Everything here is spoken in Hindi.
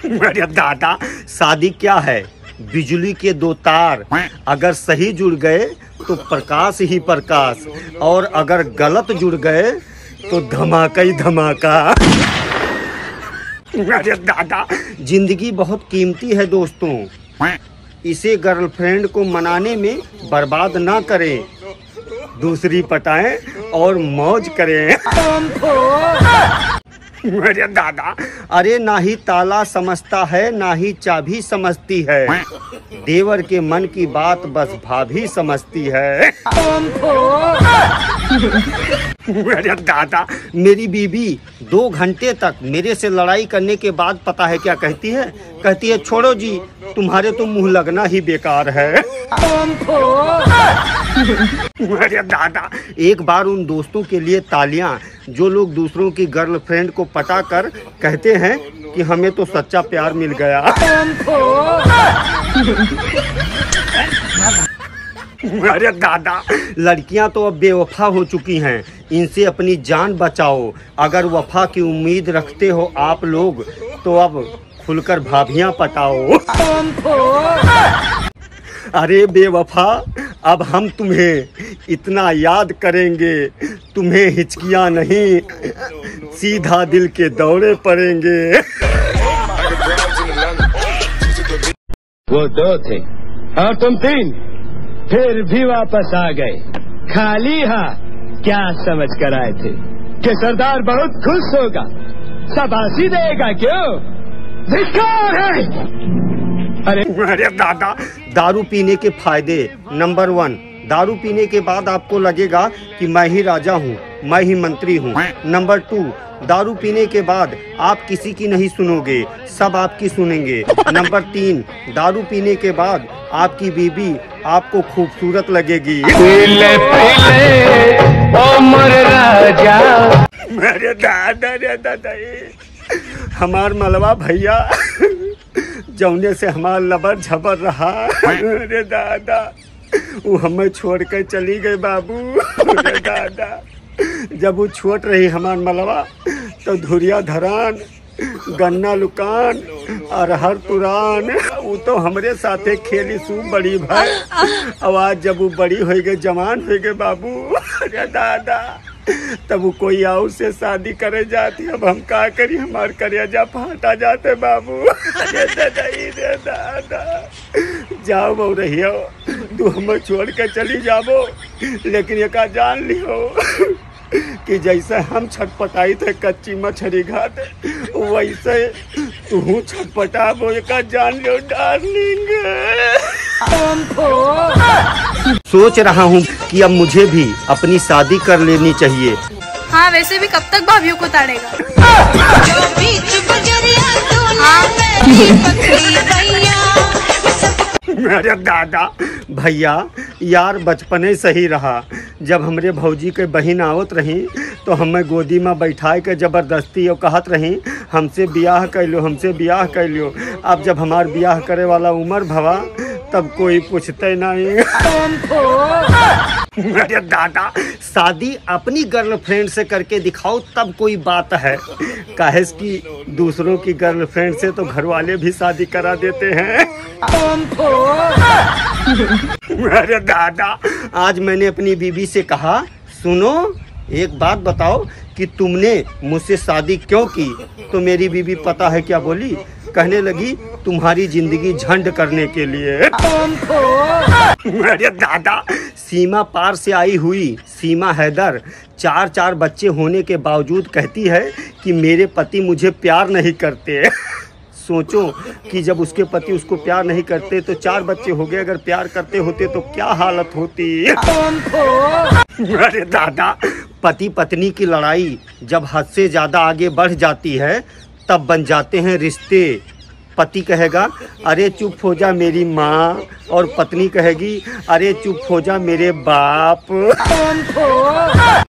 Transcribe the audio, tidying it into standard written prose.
अरे दादा, शादी क्या है? बिजली के दो तार अगर सही जुड़ गए तो प्रकाश ही प्रकाश, और अगर गलत जुड़ गए तो धमाका ही धमाका। अरे दादा, जिंदगी बहुत कीमती है दोस्तों, इसे गर्लफ्रेंड को मनाने में बर्बाद ना करें, दूसरी पटाएं और मौज करें। अरे दादा, अरे ना ही ताला समझता है ना ही चाबी समझती है, देवर के मन की बात बस भाभी समझती है। अरे दादा, मेरी बीबी 2 घंटे तक मेरे से लड़ाई करने के बाद पता है क्या कहती है? कहती है छोड़ो जी, तुम्हारे तो मुंह लगना ही बेकार है। अरे दादा, एक बार उन दोस्तों के लिए तालियां जो लोग दूसरों की गर्लफ्रेंड को पटा कर कहते हैं कि हमें तो सच्चा प्यार मिल गया। अरे दादा, लड़कियां तो अब बेवफा हो चुकी हैं, इनसे अपनी जान बचाओ। अगर वफा की उम्मीद रखते हो आप लोग तो अब खुलकर भाभियां पटाओ। अरे बेवफा, अब हम तुम्हें इतना याद करेंगे, तुम्हें हिचकियां नहीं सीधा दिल के दौरे पड़ेंगे। वो 2 थे और तुम 3, फिर भी वापस आ गए खाली हाथ। क्या समझ कर आए थे कि सरदार बहुत खुश होगा, शाबाशी देगा? क्यों? धिक्कार है। अरे दादा, दारू पीने के फायदे। नंबर 1, दारू पीने के बाद आपको लगेगा कि मैं ही राजा हूँ, मैं ही मंत्री हूँ। नंबर 2, दारू पीने के बाद आप किसी की नहीं सुनोगे, सब आपकी सुनेंगे। नंबर 3, दारू पीने के बाद आपकी बीबी आपको खूबसूरत लगेगी। पीले पीले ओ मोर राजा। अरे दादा, अरे दादा, हमार मलवा भैया जौने से हमार लबर झबर रहा। अरे दादा, वो हमें छोड़ कर चली गई बाबू। अरे दादा, जब वो छोट रही हमार मलवा तो धुरिया धरान, गन्ना लुकान और हर तुरान वो तो हमरे साथे खेली सू बड़ी भाई। आवाज जब वो बड़ी हो गई, जवान हो गए बाबू, अरे दादा, तब वो कोई और से शादी करे जाती। अब हम क्या करी, हमार करेजा फाटा जाते बाबू। अरे दादा, रे दादा, जाओ बहु रहियो, तू हमें छोड़ के चली जाबो, लेकिन ये का जान लियो कि जैसे हम छटपटाई थे कच्ची मछली घाटे, वैसे तू छटपटाबो, ये का जान लियो डार्लिंग। सोच रहा हूँ कि अब मुझे भी अपनी शादी कर लेनी चाहिए। हाँ, वैसे भी कब तक भाभियों को ताड़ेगा? अरे दादा, भैया यार बचपने सही रहा। जब हमरे भौजी के बहन आवत रही तो हमें गोदी में बैठाए के जबरदस्ती और कहत रही हमसे ब्याह कर लो, हमसे ब्याह कर लो। अब जब हमार ब्याह करे वाला उम्र भवा तब कोई पूछते नहीं। अरे दादा, शादी अपनी गर्लफ्रेंड से करके दिखाओ तब कोई बात है, काहे कि दूसरों की गर्लफ्रेंड से तो घर वाले भी शादी करा देते हैं। अरे दादा, आज मैंने अपनी बीबी से कहा सुनो एक बात बताओ कि तुमने मुझसे शादी क्यों की? तो मेरी बीबी पता है क्या बोली? कहने लगी तुम्हारी जिंदगी झंड करने के लिए। अरे दादा, सीमा पार से आई हुई सीमा हैदर 4 बच्चे होने के बावजूद कहती है कि मेरे पति मुझे प्यार नहीं करते। सोचो कि जब उसके पति उसको प्यार नहीं करते तो 4 बच्चे हो गए, अगर प्यार करते होते तो क्या हालत होती। अरे दादा, पति पत्नी की लड़ाई जब हद से ज़्यादा आगे बढ़ जाती है तब बन जाते हैं रिश्ते। पति कहेगा अरे चुप हो जा मेरी माँ, और पत्नी कहेगी अरे चुप हो जा मेरे बाप।